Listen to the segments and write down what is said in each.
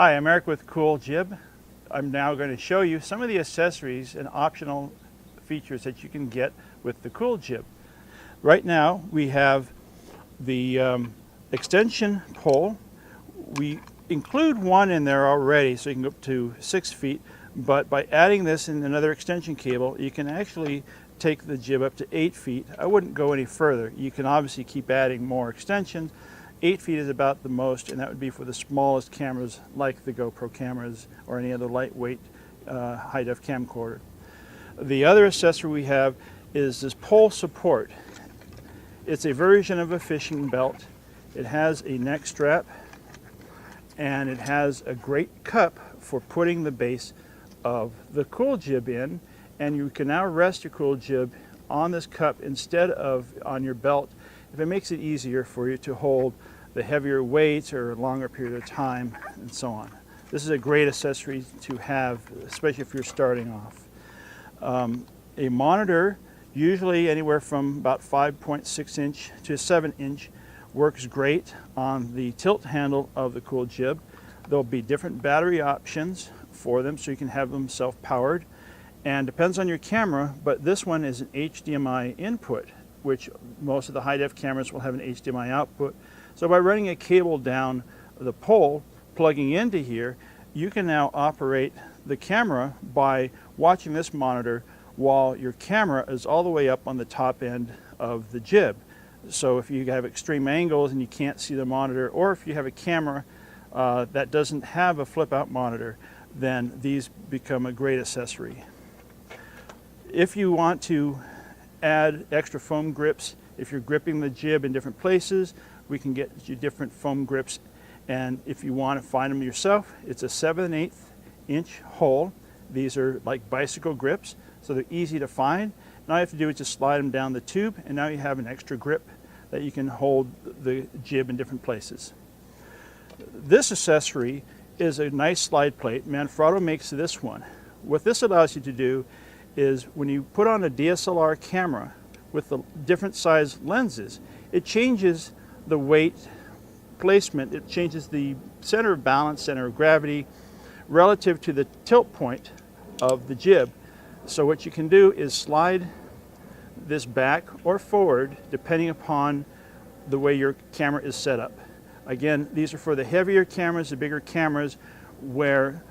Hi, I'm Eric with Cool Jib. I'm now going to show you some of the accessories and optional features that you can get with the Cool Jib. Right now we have the extension pole. We include one in there already so you can go up to 6 feet, but by adding this in another extension cable you can actually take the jib up to 8 feet. I wouldn't go any further. You can obviously keep adding more extensions. 8 feet is about the most, and that would be for the smallest cameras like the GoPro cameras or any other lightweight high-def camcorder. The other accessory we have is this pole support. It's a version of a fishing belt. It has a neck strap and it has a great cup for putting the base of the Cool Jib in, and you can now rest your Cool Jib on this cup instead of on your belt if it makes it easier for you to hold the heavier weights or a longer period of time and so on. This is a great accessory to have, especially if you're starting off. A monitor, usually anywhere from about 5.6 inch to 7 inch, works great on the tilt handle of the Cool Jib. There'll be different battery options for them so you can have them self-powered, and depends on your camera, but this one is an HDMI input, which most of the high-def cameras will have an HDMI output. So by running a cable down the pole, plugging into here, you can now operate the camera by watching this monitor while your camera is all the way up on the top end of the jib. So if you have extreme angles and you can't see the monitor, or if you have a camera that doesn't have a flip-out monitor, then these become a great accessory. If you want to add extra foam grips, if you're gripping the jib in different places, we can get you different foam grips, and if you want to find them yourself, it's a 7/8 inch hole. These are like bicycle grips, so they're easy to find, and all you have to do is just slide them down the tube, and now you have an extra grip that you can hold the jib in different places. This accessory is a nice slide plate. Manfrotto makes this one. What this allows you to do is when you put on a DSLR camera with the different size lenses, it changes the weight placement, it changes the center of balance, center of gravity relative to the tilt point of the jib. So what you can do is slide this back or forward depending upon the way your camera is set up. Again, these are for the heavier cameras, the bigger cameras where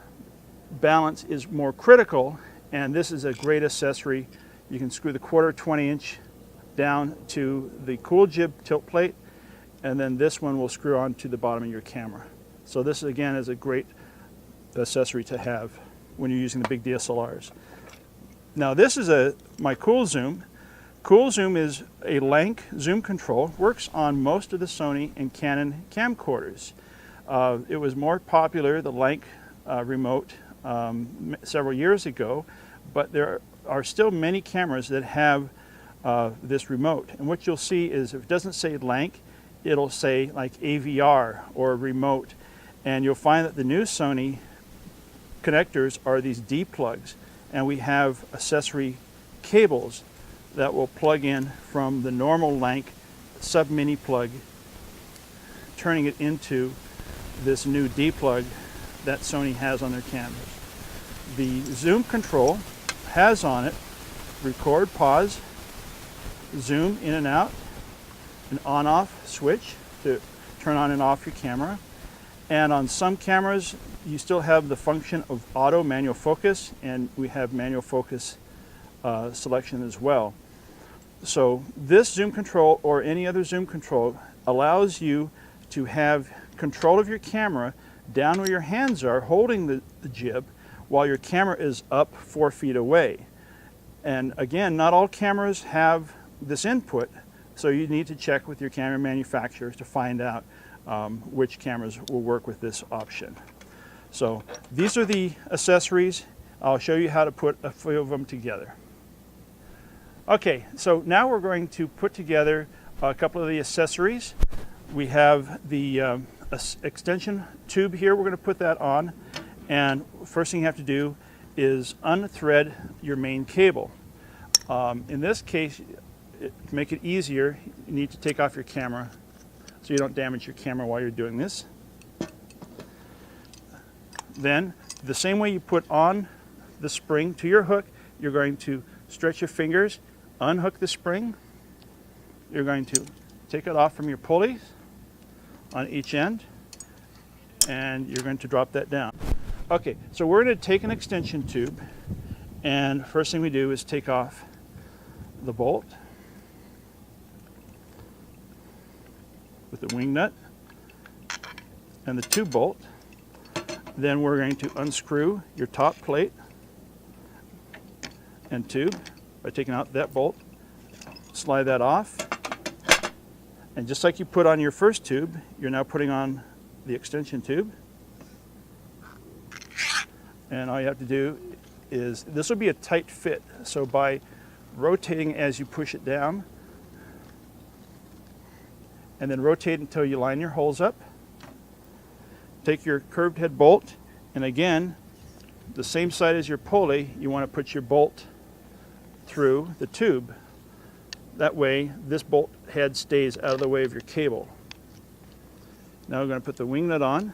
balance is more critical, and this is a great accessory. You can screw the 1/4 20-inch down to the Cool Jib tilt plate, and then this one will screw on to the bottom of your camera. So this again is a great accessory to have when you're using the big DSLRs. Now this is my Cool Zoom. Cool Zoom is a length zoom control, works on most of the Sony and Canon camcorders. It was more popular, the length remote, several years ago, but there are still many cameras that have this remote. And what you'll see is if it doesn't say length, it'll say like AVR or remote. And you'll find that the new Sony connectors are these D plugs, and we have accessory cables that will plug in from the normal length sub-mini plug, turning it into this new D plug that Sony has on their cameras. The zoom control has on it record, pause, zoom in and out, an on-off switch to turn on and off your camera. And on some cameras you still have the function of auto manual focus, and we have manual focus selection as well. So this zoom control or any other zoom control allows you to have control of your camera down where your hands are holding the jib while your camera is up 4 feet away. And again, not all cameras have this input, so you need to check with your camera manufacturers to find out which cameras will work with this option. So these are the accessories. I'll show you how to put a few of them together. Okay, so now we're going to put together a couple of the accessories. We have the extension tube here. We're going to put that on, and first thing you have to do is unthread your main cable. In this case, to make it easier, you need to take off your camera so you don't damage your camera while you're doing this. Then, the same way you put on the spring to your hook, you're going to stretch your fingers, unhook the spring. You're going to take it off from your pulleys on each end, and you're going to drop that down. Okay, so we're going to take an extension tube, and first thing we do is take off the bolt with the wing nut and the tube bolt. Then we're going to unscrew your top plate and tube by taking out that bolt, slide that off, and just like you put on your first tube, you're now putting on the extension tube. And all you have to do is, this will be a tight fit, so by rotating as you push it down, and then rotate until you line your holes up. Take your curved head bolt, and again, the same side as your pulley, you want to put your bolt through the tube. That way, this bolt head stays out of the way of your cable. Now we're going to put the wing nut on.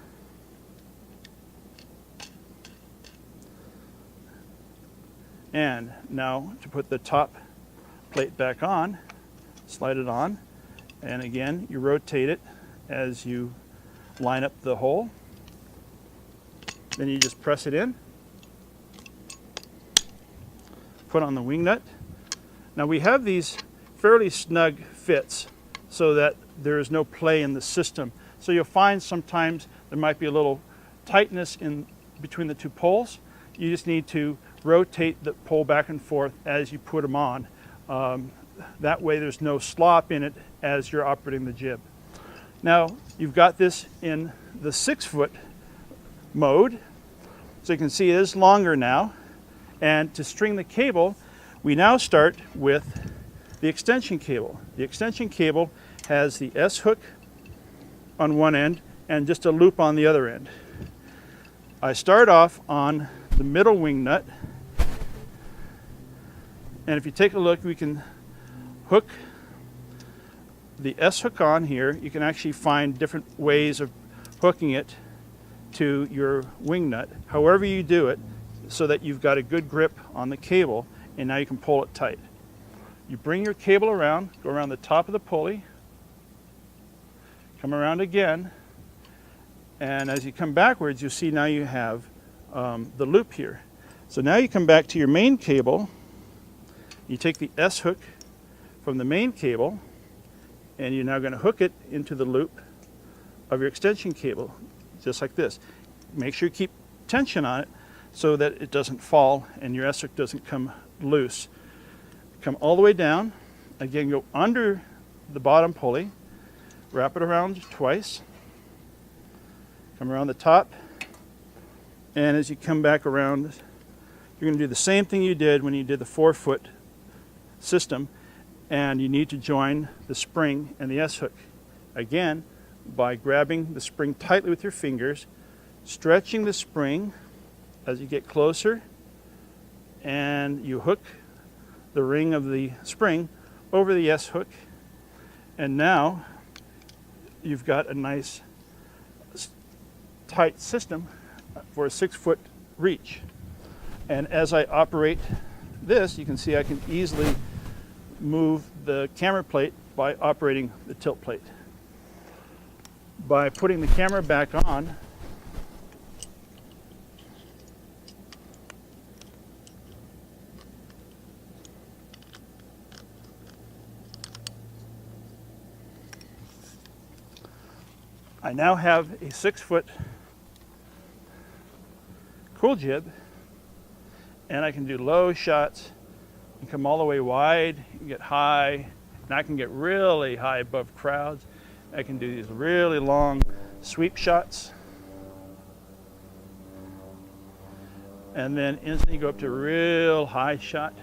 And now to put the top plate back on, slide it on, and again, you rotate it as you line up the hole. Then you just press it in, put on the wing nut. Now we have these fairly snug fits so that there is no play in the system. So you'll find sometimes there might be a little tightness in between the two poles. You just need to rotate the pole back and forth as you put them on. That way there's no slop in it as you're operating the jib. Now you've got this in the 6-foot mode, so you can see it is longer now. And to string the cable, we now start with the extension cable. The extension cable has the S hook on one end and just a loop on the other end. I start off on the middle wing nut, and if you take a look, we can hook the S hook on here. You can actually find different ways of hooking it to your wing nut, however you do it, so that you've got a good grip on the cable, and now you can pull it tight. You bring your cable around, go around the top of the pulley, come around again, and as you come backwards, you see now you have the loop here. So now you come back to your main cable, you take the S hook from the main cable, and you're now going to hook it into the loop of your extension cable, just like this. Make sure you keep tension on it so that it doesn't fall and your S hook doesn't come loose. Come all the way down, again go under the bottom pulley, wrap it around twice, come around the top, and as you come back around, you're going to do the same thing you did when you did the 4-foot system, and you need to join the spring and the S hook. Again, by grabbing the spring tightly with your fingers, stretching the spring as you get closer, and you hook the ring of the spring over the S hook, and now you've got a nice tight system for a 6-foot reach. And as I operate this, you can see I can easily move the camera plate by operating the tilt plate. By putting the camera back on, I now have a 6-foot Cool Jib, and I can do low shots and come all the way wide and get high, and I can get really high above crowds. I can do these really long sweep shots, and then instantly go up to a real high shot.